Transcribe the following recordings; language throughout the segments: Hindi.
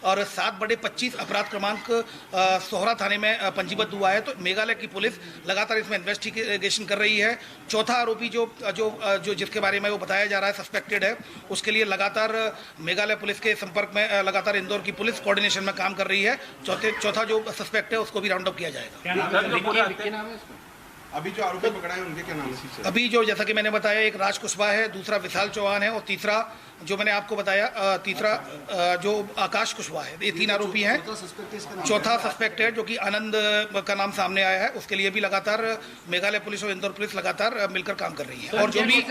और 7/25 अपराध क्रमांक सोहरा थाने में पंजीबद्ध हुआ है। तो मेघालय की पुलिस लगातार इसमें इन्वेस्टिगेशन कर रही है। चौथा आरोपी जो जिसके बारे में वो बताया जा रहा है सस्पेक्टेड है, उसके लिए लगातार मेघालय पुलिस के संपर्क में लगातार इंदौर की पुलिस कोऑर्डिनेशन में काम कर रही है। चौथा जो सस्पेक्ट है उसको भी राउंड अप किया जाएगा। अभी जो आरोपी पकड़ा है उनके क्या नाम है? अभी जो जैसा कि मैंने बताया, एक राज कुशवाहा है, दूसरा विशाल चौहान है और तीसरा जो मैंने आपको बताया तीसरा जो आकाश कुशवाहा है। ये 3 आरोपी हैं। चौथा सस्पेक्ट है जो कि आनंद का नाम सामने आया है। उसके लिए भी लगातार मेघालय पुलिस और इंदौर पुलिस लगातार मिलकर काम कर रही है। और जो भी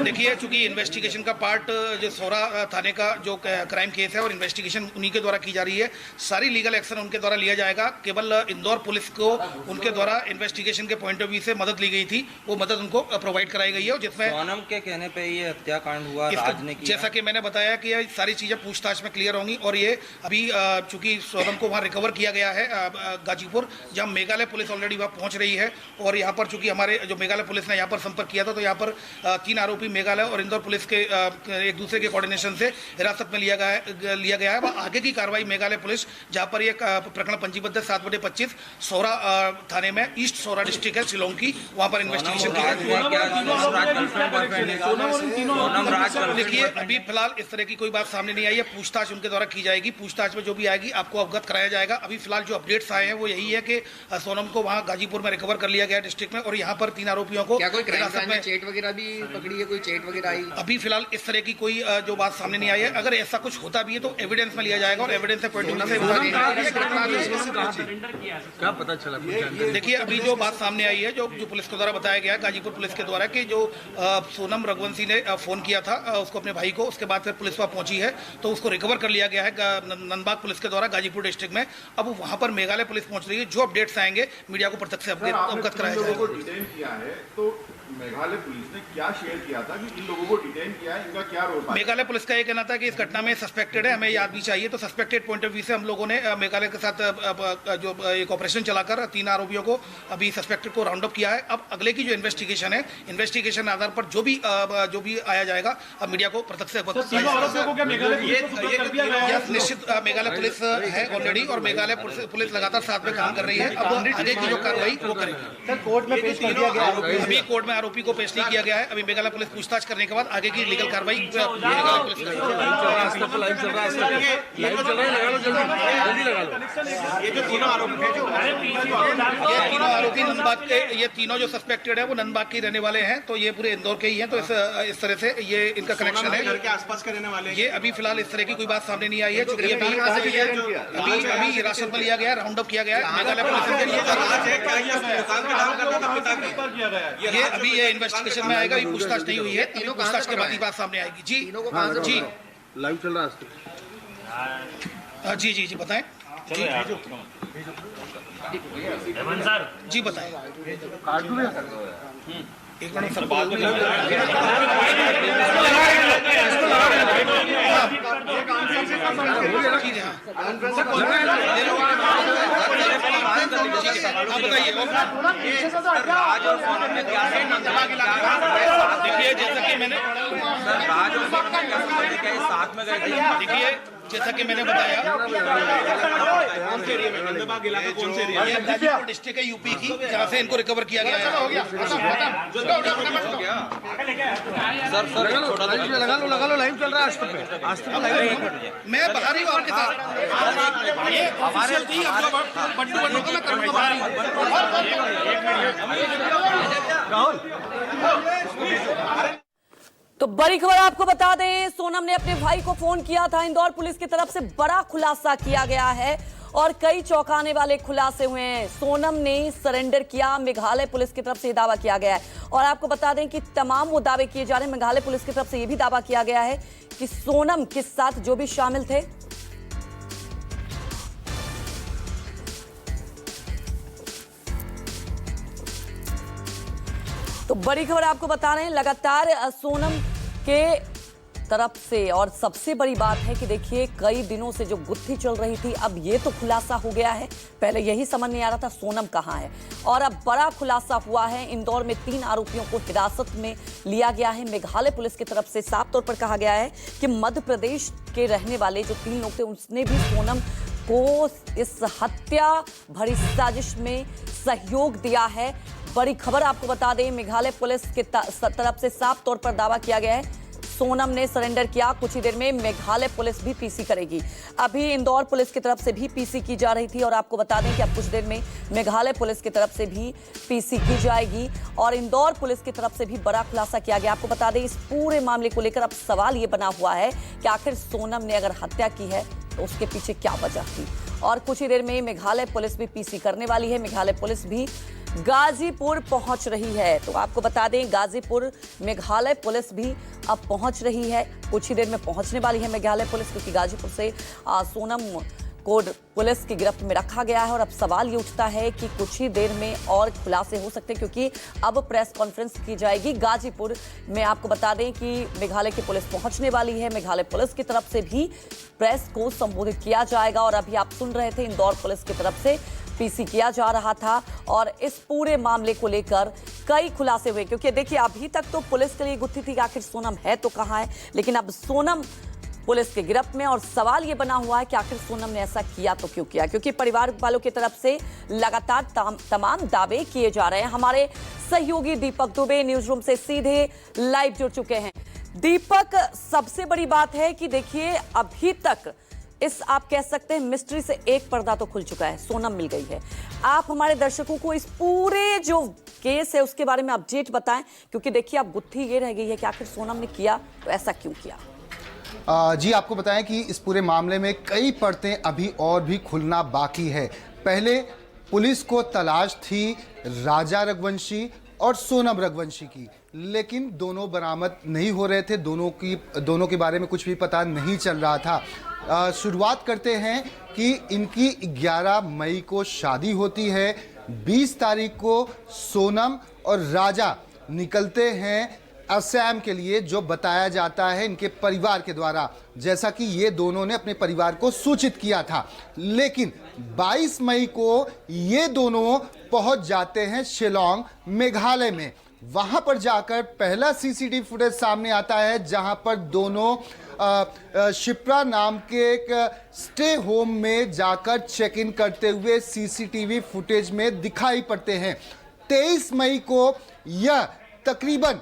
देखिए, चूंकि इन्वेस्टिगेशन का पार्ट जो सोहरा थाने का जो क्राइम केस है और इन्वेस्टिगेशन उन्हीं के द्वारा की जा रही है, सारी लीगल एक्शन उनके द्वारा लिया जाएगा। केवल इंदौर पुलिस को उनके द्वारा इन्वेस्टिगेशन के पॉइंट ऑफ व्यू से मदद ली गई थी, वो मदद उनको प्रोवाइड कराई गई है। जिसमें सोनम के कहने पे ये हत्याकांड हुआ, राज ने किया। जैसा कि मैंने बताया कि ये सारी चीजें पूछताछ में क्लियर होंगी। और ये अभी चूंकि सोनम को वहां रिकवर किया गया है गाजीपुर, जहां मेघालय पुलिस ऑलरेडी वहां पहुंच रही है। और यहाँ पर चूंकि हमारे जो मेघालय पुलिस ने यहाँ पर संपर्क किया था, तो यहाँ पर 3 आरोपी मेघालय और इंदौर पुलिस के एक दूसरे के कोऑर्डिनेशन से हिरासत में लिया गया है। वह आगे की कार्रवाई मेघालय पुलिस, जहाँ पर यह प्रकरण पंजीबद्ध है 7/25 सोहरा थाने में, ईस्ट सोहरा डिस्ट्रिक्ट है शिलोंग की, वहाँ पर इन्वेस्टिगेशन की। देखिए, अभी फिलहाल इस तरह की कोई बात सामने नहीं आई है। पूछताछ उनके द्वारा की जाएगी। पूछताछ में जो भी आएगी आपको अवगत कराया जाएगा। अभी फिलहाल जो अपडेट्स आए हैं वो यही है कि सोनम को वहाँ गाजीपुर में रिकवर कर लिया गया डिस्ट्रिक्ट में। और यहाँ पर 3 आरोपियों को चेट वगैरह भी पकड़ी है, कोई चेट वगैरह आई? अभी फिलहाल इस तरह की कोई जो बात सामने नहीं आई है। अगर ऐसा कुछ होता भी है तो एविडेंस में लिया जाएगा और एविडेंस से क्या पता चला? देखिए, अभी जो बात सामने आई है, जो पुलिस के द्वारा बताया गया, गाजीपुर पुलिस के द्वारा, कि जो सोनम रघुवंशी ने फोन किया था उसको अपने भाई को, उसके बाद फिर पुलिस वहां पहुंची है तो उसको रिकवर कर लिया गया है नंदबाग पुलिस के द्वारा गाजीपुर डिस्ट्रिक्ट में। अब वहां पर मेघालय पुलिस पहुंच रही है। जो अपडेट्स आएंगे मीडिया को प्रत्यक्ष से अवगत कराया जाएगा। मेघालय पुलिस ने क्या शेयर किया था कि इन लोगों को डिटेन किया है, इनका क्या रोल? मेघालय पुलिस का ये कहना था कि इस घटना में सस्पेक्टेड है, हमें याद भी चाहिए। तो सस्पेक्टेड पॉइंट ऑफ व्यू से हम लोगों ने मेघालय के साथ जो एक ऑपरेशन चलाकर 3 आरोपियों को, अभी सस्पेक्टेड को राउंड अप किया है। अब अगले की जो इन्वेस्टिगेशन है, इन्वेस्टिगेशन आधार पर जो भी आया जाएगा अब मीडिया को प्रत्यक्ष से निश्चित मेघालय पुलिस है ऑलरेडी, और मेघालय पुलिस लगातार साथ में काम कर रही है। अब आगे की जो कार्रवाई वो करेगी। कोर्ट में पेश कर दिया गया, अभी कोर्ट में आरोपी को पेश नहीं किया गया है। अभी मेघालय पुलिस पूछताछ करने के बाद आगे की लीगल कार्रवाई मेघालय पुलिस करेगी। ये तीनों आरोपी नंदबाग के, ये तीनों जो सस्पेक्टेड है वो नंदबाग के रहने वाले हैं। तो ये पूरे इंदौर के ही हैं। तो इस तरह से ये इनका कनेक्शन है। घर के आसपास के रहने वाले। ये अभी फिलहाल इस तरह की कोई बात सामने नहीं आई है। अभी हिरासत में लिया गया, राउंड अप किया गया है मेघालय पुलिस। ये अभी ये इन्वेस्टिगेशन में आएगा, ये पूछताछ नहीं हुई है। अभी पूछताछ के बाद ही बात सामने आएगी। जी जी लाइव चल रहा है। जी बताएं। जी बताएं। एक मिनट सर, देखिए जैसा कि मैंने साथ में गए थे। देखिए जैसा कि मैंने बताया, कौन से एरिया में? नंदबाग इलाका कौन से एरिया? ये गाजीपुर डिस्ट्रिक्ट है यूपी की, जहाँ से इनको रिकवर किया गया है। लगा लो लाइव चल रहा है आस्ते पे लाइव। मैं बाहर ही हूँ आपके साथ। ये ऑफिशियल थी, बंडू को मैं करूँगा बाहर। तो बड़ी खबर आपको बता दें, सोनम ने अपने भाई को फोन किया था। इंदौर पुलिस की तरफ से बड़ा खुलासा किया गया है और कई चौंकाने वाले खुलासे हुए हैं। सोनम ने सरेंडर किया, मेघालय पुलिस की तरफ से दावा किया गया है। और आपको बता दें कि तमाम वो दावे किए जा रहे हैं। मेघालय पुलिस की तरफ से यह भी दावा किया गया है कि सोनम के साथ जो भी शामिल थे, तो बड़ी खबर आपको बता रहे हैं, लगातार सोनम के तरफ से। और सबसे बड़ी बात है कि देखिए कई दिनों से जो गुत्थी चल रही थी अब ये तो खुलासा हो गया है। पहले यही समझ नहीं आ रहा था सोनम कहाँ है, और अब बड़ा खुलासा हुआ है। इंदौर में 3 आरोपियों को हिरासत में लिया गया है। मेघालय पुलिस की तरफ से साफ तौर पर कहा गया है कि मध्य प्रदेश के रहने वाले जो 3 लोग थे उसने भी सोनम को इस हत्या भरी साजिश में सहयोग दिया है। बड़ी खबर आपको बता दें, मेघालय पुलिस की तरफ से साफ तौर पर दावा किया गया है सोनम ने सरेंडर किया। कुछ ही देर में मेघालय पुलिस भी पीसी करेगी। अभी इंदौर पुलिस की तरफ से भी पीसी की जा रही थी और आपको बता दें कि अब कुछ देर में मेघालय पुलिस की तरफ से भी पीसी की जाएगी और इंदौर पुलिस की तरफ से भी बड़ा खुलासा किया गया। आपको बता दें इस पूरे मामले को लेकर अब सवाल ये बना हुआ है कि आखिर सोनम ने अगर हत्या की है तो उसके पीछे क्या वजह थी। और कुछ ही देर में मेघालय पुलिस भी पीसी करने वाली है। मेघालय पुलिस भी गाजीपुर पहुंच रही है। तो आपको बता दें गाजीपुर मेघालय पुलिस भी अब पहुंच रही है। कुछ ही देर में पहुंचने वाली है मेघालय पुलिस, क्योंकि गाजीपुर से सोनम को पुलिस की गिरफ्त में रखा गया है। और अब सवाल ये उठता है कि कुछ ही देर में और खुलासे हो सकते हैं, क्योंकि अब प्रेस कॉन्फ्रेंस की जाएगी गाजीपुर में। आपको बता दें कि मेघालय की पुलिस पहुंचने वाली है। मेघालय पुलिस की तरफ से भी प्रेस को संबोधित किया जाएगा। और अभी आप सुन रहे थे इंदौर पुलिस की तरफ से पीसी किया जा रहा था और इस पूरे मामले को लेकर कई खुलासे हुए, क्योंकि देखिए अभी तक तो पुलिस के लिए गुत्थी थी कि आखिर सोनम है तो कहां है, लेकिन अब सोनम पुलिस के गिरफ्त में। और सवाल ये बना हुआ है कि आखिर सोनम ने ऐसा किया तो क्यों किया, क्योंकि परिवार वालों की तरफ से लगातार तमाम दावे किए जा रहे हैं। हमारे सहयोगी दीपक दुबे न्यूज रूम से सीधे लाइव जुड़ चुके हैं। दीपक, सबसे बड़ी बात है कि देखिए अभी तक इस आप कह सकते हैं मिस्ट्री से एक पर्दा तो खुल चुका है, सोनम मिल गई है। आप हमारे दर्शकों को इस पूरे जो केस है उसके बारे में अपडेट बताएं, क्योंकि देखिए अब गुत्थी ये रह गई है कि आखिर सोनम ने किया तो ऐसा क्यों किया। जी आपको बताएं कि इस पूरे मामले में कई परतें अभी और भी खुलना बाकी है। पहले पुलिस को तलाश थी राजा रघुवंशी और सोनम रघुवंशी की, लेकिन दोनों बरामद नहीं हो रहे थे। दोनों के बारे में कुछ भी पता नहीं चल रहा था। शुरुआत करते हैं कि इनकी 11 मई को शादी होती है। 20 तारीख को सोनम और राजा निकलते हैं असम के लिए, जो बताया जाता है इनके परिवार के द्वारा, जैसा कि ये दोनों ने अपने परिवार को सूचित किया था। लेकिन 22 मई को ये दोनों पहुंच जाते हैं शिलोंग मेघालय में। वहां पर जाकर पहला सीसीटीवी फुटेज सामने आता है, जहां पर दोनों शिप्रा नाम के एक स्टे होम में जाकर चेक इन करते हुए सीसीटीवी फुटेज में दिखाई पड़ते हैं। 23 मई को यह तकरीबन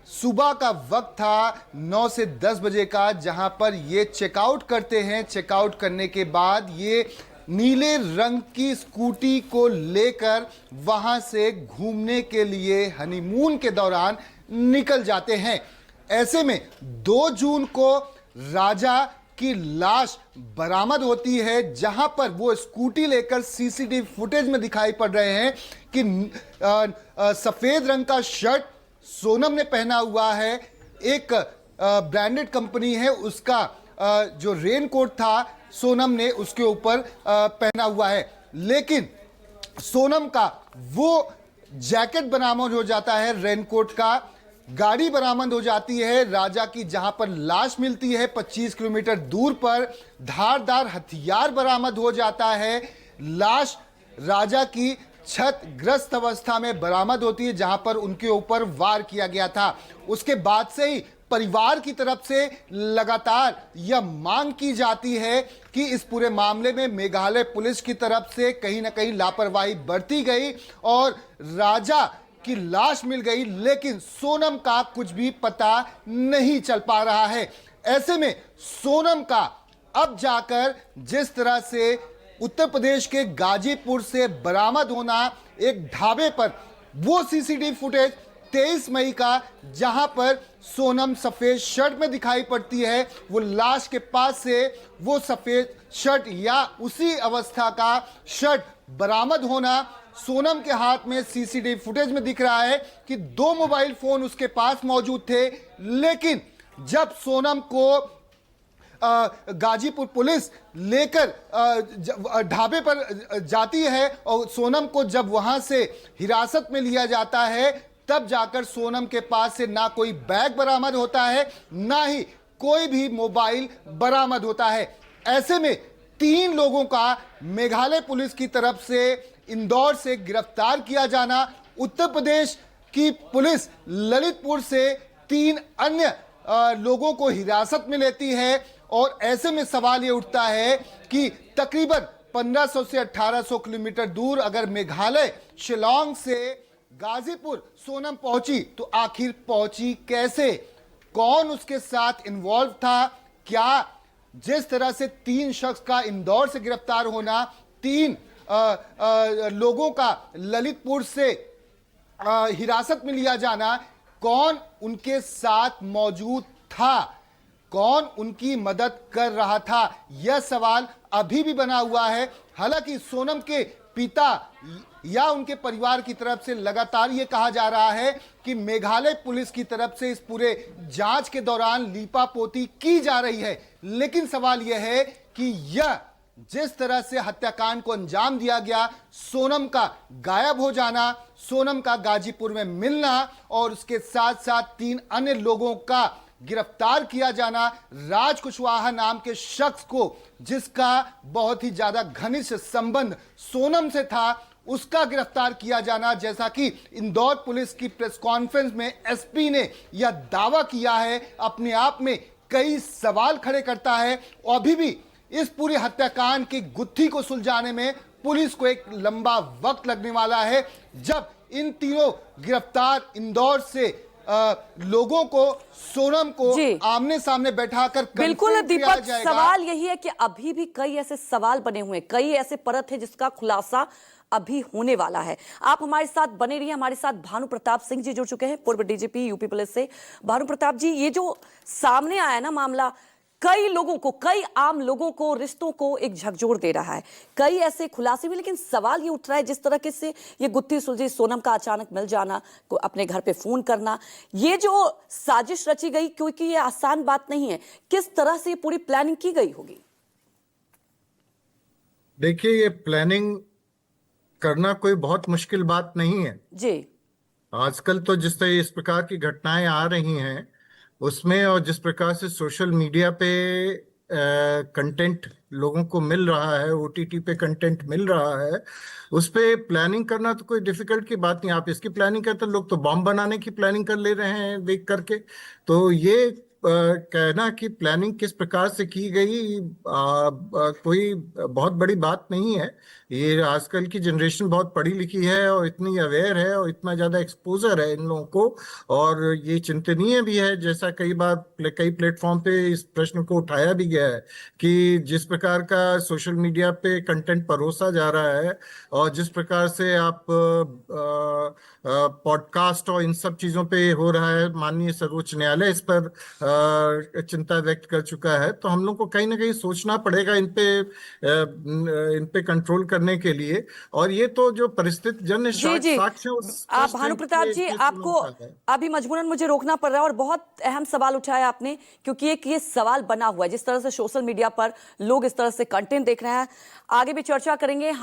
सुबह का वक्त था, 9 से 10 बजे का, जहां पर ये चेकआउट करते हैं। चेकआउट करने के बाद ये नीले रंग की स्कूटी को लेकर वहां से घूमने के लिए हनीमून के दौरान निकल जाते हैं। ऐसे में 2 जून को राजा की लाश बरामद होती है, जहां पर वो स्कूटी लेकर सीसीटीवी फुटेज में दिखाई पड़ रहे हैं कि सफेद रंग का शर्ट सोनम ने पहना हुआ है। एक ब्रांडेड कंपनी है उसका जो रेनकोट था सोनम ने उसके ऊपर पहना हुआ है। लेकिन सोनम का वो जैकेट बरामद हो जाता है रेनकोट का। गाड़ी बरामद हो जाती है राजा की, जहां पर लाश मिलती है 25 किलोमीटर दूर पर। धारदार हथियार बरामद हो जाता है। लाश राजा की क्षतग्रस्त अवस्था में बरामद होती है, जहां पर उनके ऊपर वार किया गया था। उसके बाद से ही परिवार की तरफ से लगातार यह मांग की जाती है कि इस पूरे मामले में मेघालय पुलिस की तरफ से कहीं ना कहीं लापरवाही बरती गई और राजा की लाश मिल गई, लेकिन सोनम का कुछ भी पता नहीं चल पा रहा है। ऐसे में सोनम का अब जाकर जिस तरह से उत्तर प्रदेश के गाजीपुर से बरामद होना एक ढाबे पर, वो सीसीटीवी फुटेज 23 मई का, जहां पर सोनम सफेद शर्ट में दिखाई पड़ती है, वो लाश के पास से वो सफेद शर्ट या उसी अवस्था का शर्ट बरामद होना। सोनम के हाथ में सीसीटीवी फुटेज में दिख रहा है कि 2 मोबाइल फोन उसके पास मौजूद थे। लेकिन जब सोनम को गाजीपुर पुलिस लेकर ढाबे पर जाती है और सोनम को जब वहां से हिरासत में लिया जाता है, तब जाकर सोनम के पास से ना कोई बैग बरामद होता है, ना ही कोई भी मोबाइल बरामद होता है। ऐसे में 3 लोगों का मेघालय पुलिस की तरफ से इंदौर से गिरफ्तार किया जाना, उत्तर प्रदेश की पुलिस ललितपुर से 3 अन्य लोगों को हिरासत में लेती है, और ऐसे में सवाल ये उठता है कि तकरीबन 1500 से 1800 किलोमीटर दूर अगर मेघालय शिलांग से गाजीपुर सोनम पहुंची तो आखिर पहुंची कैसे, कौन उसके साथ इन्वॉल्व था, क्या जिस तरह से 3 शख्स का इंदौर से गिरफ्तार होना, 3 लोगों का ललितपुर से हिरासत में लिया जाना, कौन उनके साथ मौजूद था, कौन उनकी मदद कर रहा था, यह सवाल अभी भी बना हुआ है। हालांकि सोनम के पिता या उनके परिवार की तरफ से लगातार यह कहा जा रहा है कि मेघालय पुलिस की तरफ से इस पूरे जांच के दौरान लीपापोती की जा रही है, लेकिन सवाल यह है कि यह जिस तरह से हत्याकांड को अंजाम दिया गया, सोनम का गायब हो जाना, सोनम का गाजीपुर में मिलना और उसके साथ साथ 3 अन्य लोगों का गिरफ्तार किया जाना, राज कुशवाहा नाम के शख्स को जिसका बहुत ही ज्यादा घनिष्ठ संबंध सोनम से था, उसका गिरफ्तार किया जाना, जैसा कि इंदौर पुलिस की प्रेस कॉन्फ्रेंस में एसपी ने यह दावा किया है, अपने आप में कई सवाल खड़े करता है। और अभी भी इस पूरे हत्याकांड की गुत्थी को सुलझाने में पुलिस को एक लंबा वक्त लगने वाला है, जब इन तीनों गिरफ्तार इंदौर से लोगों को, सोनम को आमने सामने बैठाकर बिल्कुल दीपक, सवाल यही है कि अभी भी कई ऐसे सवाल बने हुए हैं, कई ऐसे परत है जिसका खुलासा अभी होने वाला है। आप हमारे साथ बने रहिए। हमारे साथ भानु प्रताप सिंह जी जुड़ चुके हैं, पूर्व डीजीपी यूपी पुलिस से। भानु प्रताप जी, ये जो सामने आया ना मामला, कई लोगों को, कई आम लोगों को, रिश्तों को एक झकझोर दे रहा है, कई ऐसे खुलासे भी, लेकिन सवाल ये उठ रहा है जिस तरीके से ये गुत्थी सुलझी, सोनम का अचानक मिल जाना, को अपने घर पे फोन करना, ये जो साजिश रची गई, क्योंकि ये आसान बात नहीं है, किस तरह से ये पूरी प्लानिंग की गई होगी? देखिए, ये प्लानिंग करना कोई बहुत मुश्किल बात नहीं है जी। आजकल तो जिस तरह इस प्रकार की घटनाएं आ रही हैं उसमें, और जिस प्रकार से सोशल मीडिया पे कंटेंट लोगों को मिल रहा है, ओटीटी पे कंटेंट मिल रहा है, उस पे प्लानिंग करना तो कोई डिफिकल्ट की बात नहीं। आप इसकी प्लानिंग करते, लोग तो बॉम्ब बनाने की प्लानिंग कर ले रहे हैं देख करके। तो ये कहना कि प्लानिंग किस प्रकार से की गई कोई बहुत बड़ी बात नहीं है। ये आजकल की जनरेशन बहुत पढ़ी लिखी है और इतनी अवेयर है और इतना ज्यादा एक्सपोजर है इन लोगों को, और ये चिंतनीय भी है, जैसा कई बार कई प्लेटफॉर्म पे इस प्रश्न को उठाया भी गया है कि जिस प्रकार का सोशल मीडिया पे कंटेंट परोसा जा रहा है और जिस प्रकार से आप पॉडकास्ट और इन सब चीजों पे हो रहा है, माननीय सर्वोच्च न्यायालय इस पर चिंता व्यक्त कर चुका है, तो हम लोग को कहीं ना कहीं सोचना पड़ेगा इन पे कंट्रोल करने के लिए। और ये तो जो परिस्थिति जन्य साक्ष्य, आप भानु प्रताप जी, आपको अभी मजबूरन मुझे रोकना पड़ रहा है, और बहुत अहम सवाल उठाया आपने, क्योंकि एक ये सवाल बना हुआ है जिस तरह से सोशल मीडिया पर लोग इस तरह से कंटेंट देख रहे हैं। आगे भी चर्चा करेंगे हम।